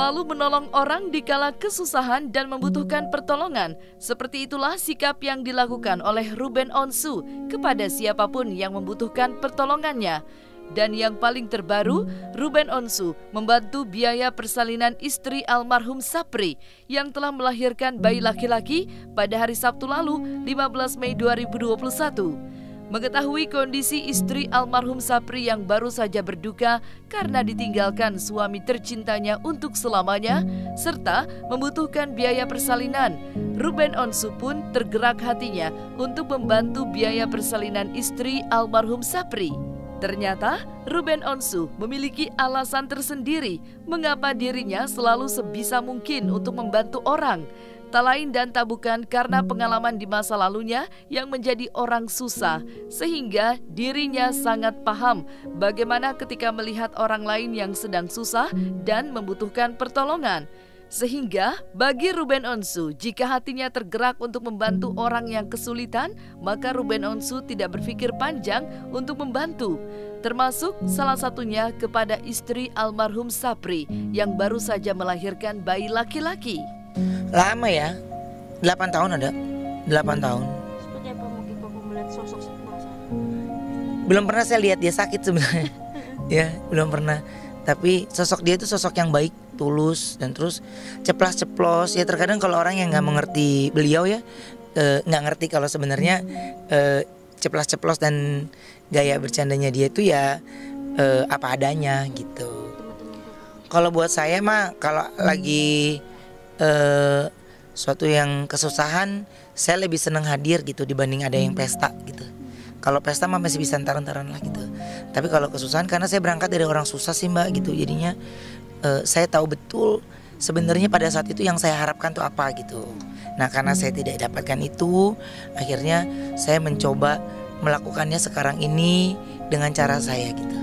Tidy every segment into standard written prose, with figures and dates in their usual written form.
selalu menolong orang dikala kesusahan dan membutuhkan pertolongan. Seperti itulah sikap yang dilakukan oleh Ruben Onsu kepada siapapun yang membutuhkan pertolongannya. Dan yang paling terbaru, Ruben Onsu membantu biaya persalinan istri almarhum Sapri yang telah melahirkan bayi laki-laki pada hari Sabtu lalu, 15 Mei 2021. Mengetahui kondisi istri almarhum Sapri yang baru saja berduka karena ditinggalkan suami tercintanya untuk selamanya, serta membutuhkan biaya persalinan, Ruben Onsu pun tergerak hatinya untuk membantu biaya persalinan istri almarhum Sapri. Ternyata Ruben Onsu memiliki alasan tersendiri mengapa dirinya selalu sebisa mungkin untuk membantu orang. Tak lain dan tak bukan karena pengalaman di masa lalunya yang menjadi orang susah, sehingga dirinya sangat paham bagaimana ketika melihat orang lain yang sedang susah dan membutuhkan pertolongan. Sehingga bagi Ruben Onsu, jika hatinya tergerak untuk membantu orang yang kesulitan, maka Ruben Onsu tidak berpikir panjang untuk membantu. Termasuk salah satunya kepada istri almarhum Sapri yang baru saja melahirkan bayi laki-laki. Lama ya, 8 tahun ada, 8 tahun. Seperti apa mungkin Bapak melihat sosok Sapri? Belum pernah saya lihat dia sakit sebenarnya. Ya, belum pernah. Tapi sosok dia itu sosok yang baik, tulus, dan terus ceplas-ceplos. Ya terkadang kalau orang yang nggak mengerti beliau ya, nggak ngerti kalau sebenarnya ceplas-ceplos dan gaya bercandanya dia itu ya apa adanya gitu. Kalau buat saya mah kalau lagi suatu yang kesusahan, saya lebih senang hadir gitu dibanding ada yang pesta gitu. Kalau pesta mah masih bisa entar-entaran lah gitu. Tapi kalau kesusahan, karena saya berangkat dari orang susah sih mbak gitu, jadinya saya tahu betul sebenarnya pada saat itu yang saya harapkan tuh apa gitu. Nah karena saya tidak dapatkan itu, akhirnya saya mencoba melakukannya sekarang ini dengan cara saya gitu.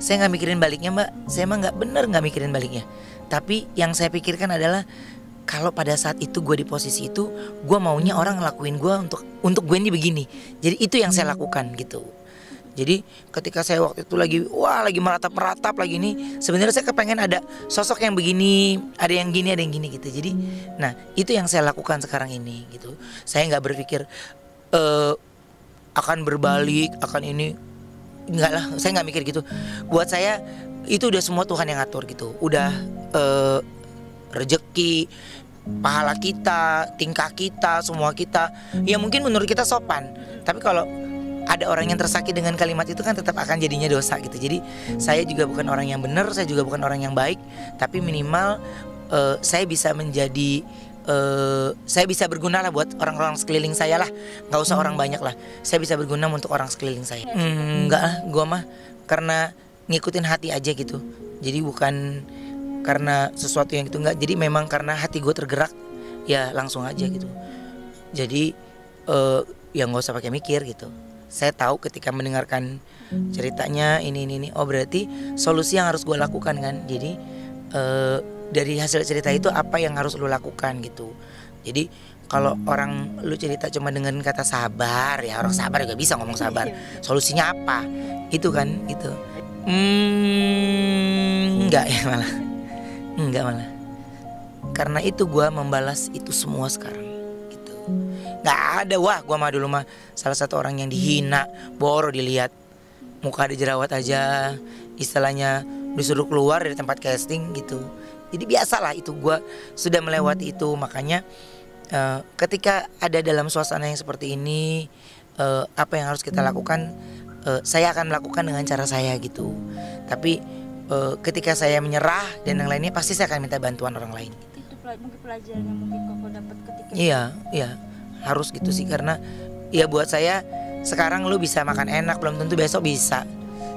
Saya nggak mikirin baliknya mbak, saya emang nggak mikirin baliknya. Tapi yang saya pikirkan adalah kalau pada saat itu gue di posisi itu, gue maunya orang ngelakuin gue untuk gue ini begini. Jadi itu yang saya lakukan gitu. Jadi ketika saya waktu itu lagi meratap lagi nih, sebenarnya saya kepengen ada sosok yang begini, ada yang gini gitu. Jadi, nah itu yang saya lakukan sekarang ini gitu. Saya nggak berpikir akan berbalik, akan ini, enggak lah. Saya nggak mikir gitu. Buat saya itu udah semua Tuhan yang ngatur gitu. Udah rezeki, pahala kita, tingkah kita, semua kita, ya mungkin menurut kita sopan. Tapi kalau ada orang yang tersakiti dengan kalimat itu kan tetap akan jadinya dosa gitu. Jadi saya juga bukan orang yang benar, saya juga bukan orang yang baik. Tapi minimal saya bisa menjadi, saya bisa berguna lah buat orang-orang sekeliling saya lah. Gak usah orang banyak lah, saya bisa berguna untuk orang sekeliling saya. Enggak lah, gue mah karena ngikutin hati aja gitu. Jadi bukan karena sesuatu yang itu, enggak. Jadi memang karena hati gue tergerak, ya langsung aja gitu. Jadi ya nggak usah pakai mikir gitu. Saya tahu ketika mendengarkan ceritanya ini, oh berarti solusi yang harus gue lakukan kan. Jadi dari hasil cerita itu apa yang harus lu lakukan gitu. Jadi kalau orang lu cerita cuma dengan kata sabar, ya orang sabar juga bisa ngomong sabar. Solusinya apa? Itu kan gitu. Enggak ya malah. Enggak malah. Karena itu gue membalas itu semua sekarang gitu. Gak ada, wah gue mah dulu mah salah satu orang yang dihina, boro dilihat, muka ada jerawat aja, istilahnya disuruh keluar dari tempat casting gitu. Jadi biasalah itu, gue sudah melewati itu. Makanya ketika ada dalam suasana yang seperti ini, apa yang harus kita lakukan, saya akan melakukan dengan cara saya gitu. Tapi ketika saya menyerah dan yang lainnya, pasti saya akan minta bantuan orang lain. Itu mungkin pelajaran yang mungkin Koko dapat ketika Iya harus gitu sih. Karena ya buat saya sekarang lu bisa makan enak, belum tentu besok bisa.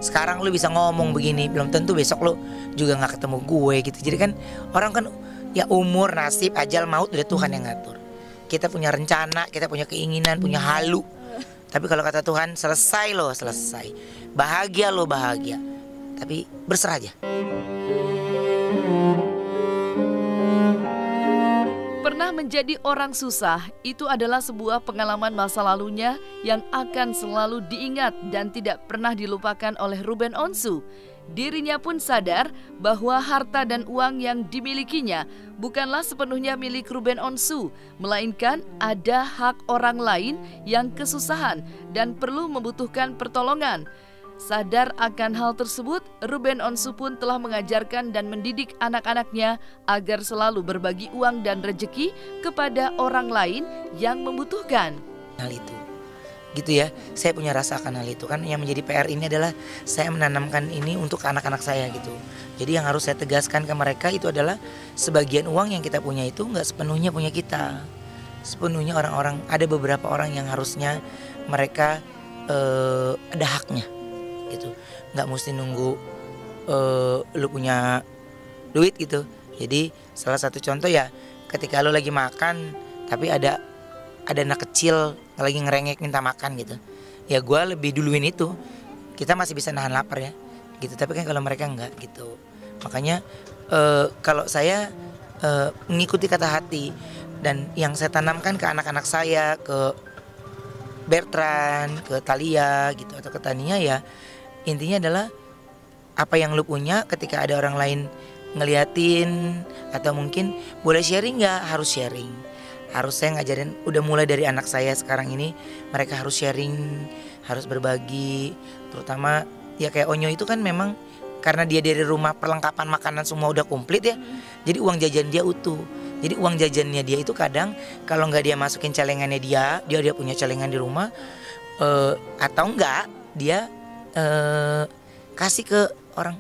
Sekarang lu bisa ngomong begini, belum tentu besok lu juga gak ketemu gue gitu. Jadi kan orang kan ya umur, nasib, ajal, maut udah Tuhan yang ngatur. Kita punya rencana, kita punya keinginan, punya halu. Tapi kalau kata Tuhan, selesai lo, selesai. Bahagia lo, bahagia. Tapi berserah aja. Pernah menjadi orang susah, itu adalah sebuah pengalaman masa lalunya yang akan selalu diingat dan tidak pernah dilupakan oleh Ruben Onsu. Dirinya pun sadar bahwa harta dan uang yang dimilikinya bukanlah sepenuhnya milik Ruben Onsu, melainkan ada hak orang lain yang kesusahan dan perlu membutuhkan pertolongan. Sadar akan hal tersebut, Ruben Onsu pun telah mengajarkan dan mendidik anak-anaknya agar selalu berbagi uang dan rejeki kepada orang lain yang membutuhkan. Hal itu, gitu ya. Saya punya rasa akan hal itu kan. Yang menjadi PR ini adalah saya menanamkan ini untuk anak-anak saya gitu. Jadi yang harus saya tegaskan ke mereka itu adalah sebagian uang yang kita punya itu nggak sepenuhnya punya kita. Sepenuhnya orang-orang, ada beberapa orang yang harusnya mereka ada haknya gitu. Nggak mesti nunggu lu punya duit gitu. Jadi salah satu contoh ya, ketika lu lagi makan tapi ada anak kecil lagi ngerengek minta makan gitu, ya gue lebih duluin itu. Kita masih bisa nahan lapar ya gitu, tapi kan kalau mereka enggak gitu. Makanya kalau saya mengikuti kata hati, dan yang saya tanamkan ke anak-anak saya, ke Bertrand, ke Thalia gitu, atau ke Tania, ya intinya adalah apa yang lu punya, ketika ada orang lain ngeliatin atau mungkin boleh sharing, nggak harus sharing. Harus saya ngajarin, udah mulai dari anak saya sekarang ini, mereka harus sharing, harus berbagi. Terutama ya kayak Onyo itu kan memang karena dia dari rumah perlengkapan makanan semua udah komplit ya. Jadi uang jajan dia utuh. Jadi uang jajannya dia itu kadang kalau nggak dia masukin celengannya dia punya celengan di rumah, atau enggak dia kasih ke orang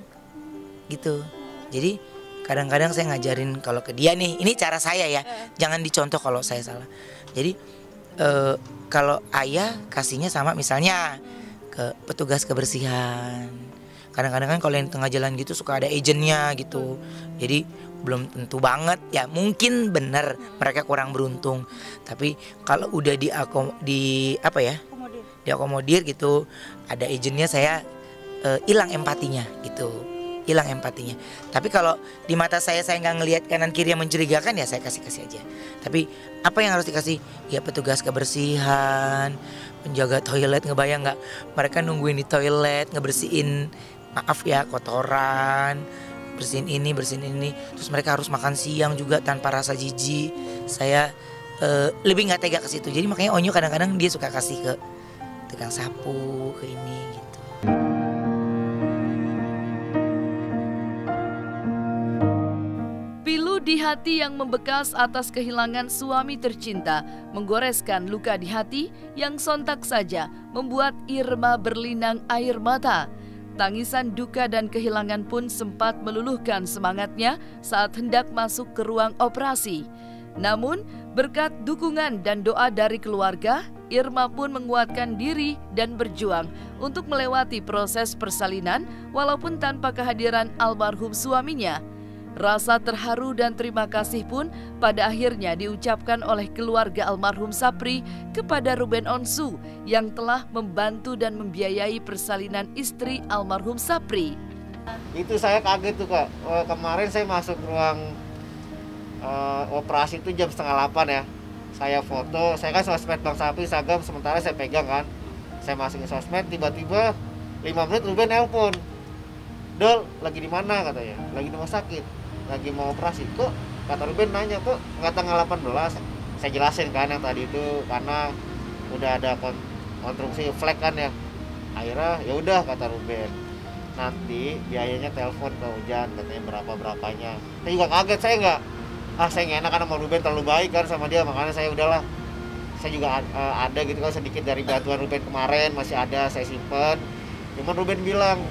gitu. Jadi kadang-kadang saya ngajarin kalau ke dia nih, ini cara saya ya, jangan dicontoh kalau saya salah. Jadi kalau ayah kasihnya sama misalnya ke petugas kebersihan. Kadang-kadang kan kalau yang tengah jalan gitu suka ada agentnya gitu. Jadi belum tentu banget ya, mungkin benar mereka kurang beruntung. Tapi kalau udah diakomodir gitu, ada agentnya, saya hilang empatinya gitu. Hilang empatinya. Tapi kalau di mata saya nggak ngelihat kanan kiri yang mencurigakan, ya saya kasih aja. Tapi apa yang harus dikasih? Ya petugas kebersihan, penjaga toilet, ngebayang nggak? Mereka nungguin di toilet, ngebersihin, maaf ya, kotoran, bersihin ini, terus mereka harus makan siang juga tanpa rasa jijik. Saya lebih nggak tega ke situ. Jadi makanya Onyo kadang-kadang dia suka kasih ke tukang sapu, ke ini gitu. Pilu di hati yang membekas atas kehilangan suami tercinta menggoreskan luka di hati yang sontak saja membuat Irma berlinang air mata. Tangisan duka dan kehilangan pun sempat meluluhkan semangatnya saat hendak masuk ke ruang operasi. Namun, berkat dukungan dan doa dari keluarga, Irma pun menguatkan diri dan berjuang untuk melewati proses persalinan walaupun tanpa kehadiran almarhum suaminya. Rasa terharu dan terima kasih pun pada akhirnya diucapkan oleh keluarga almarhum Sapri kepada Ruben Onsu yang telah membantu dan membiayai persalinan istri almarhum Sapri. Itu saya kaget tuh Kak, kemarin saya masuk ruang operasi itu jam 7:30 ya. Saya foto, saya kan sosmed Bang Sapri, Instagram sementara saya pegang kan. Saya masukin sosmed, tiba-tiba 5 menit Ruben nelpon. Dol, lagi di mana katanya? Lagi di rumah sakit, lagi mau operasi. Kok kata Ruben nanya, kok nggak tanggal 18? Saya jelasin kan yang tadi itu karena udah ada konstruksi flag kan ya. Akhirnya ya udah kata Ruben, nanti biayanya telepon ke Hujan, katanya berapanya. Saya juga kaget, saya nggak enak karena sama Ruben terlalu baik kan sama dia, makanya saya udahlah. Saya juga ada gitu kan sedikit dari bantuan Ruben kemarin masih ada, saya simpen. Cuman Ruben bilang,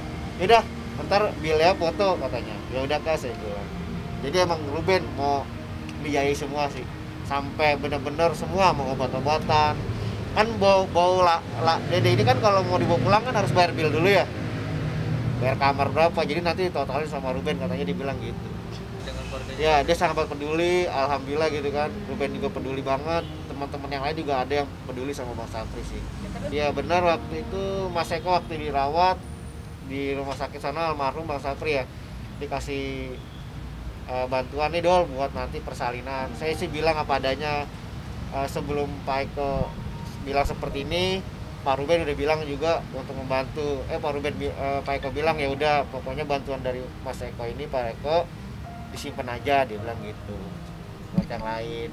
yaudah ntar bilnya foto katanya. Ya udah Kak, saya bilang. Jadi emang Ruben mau biayai semua sih, sampai benar-benar semua, mau obat-obatan. Kan bau Dede ini kan kalau mau dibawa pulang kan harus bayar bil dulu ya, bayar kamar berapa, jadi nanti totalin sama Ruben katanya, dibilang gitu. Ya dia sangat peduli, alhamdulillah gitu kan. Ruben juga peduli banget, teman-teman yang lain juga ada yang peduli sama Bang Sapri sih. Ya benar, waktu itu Mas Eko waktu dirawat di rumah sakit sana, almarhum Bang Sapri ya, dikasih bantuan nih Dol buat nanti persalinan. Saya sih bilang apa adanya, sebelum Pak Eko bilang seperti ini, Pak Ruben udah bilang juga untuk membantu. Pak Eko bilang ya udah pokoknya bantuan dari Mas Eko ini Pak Eko disimpan aja, dia bilang gitu buat yang lain.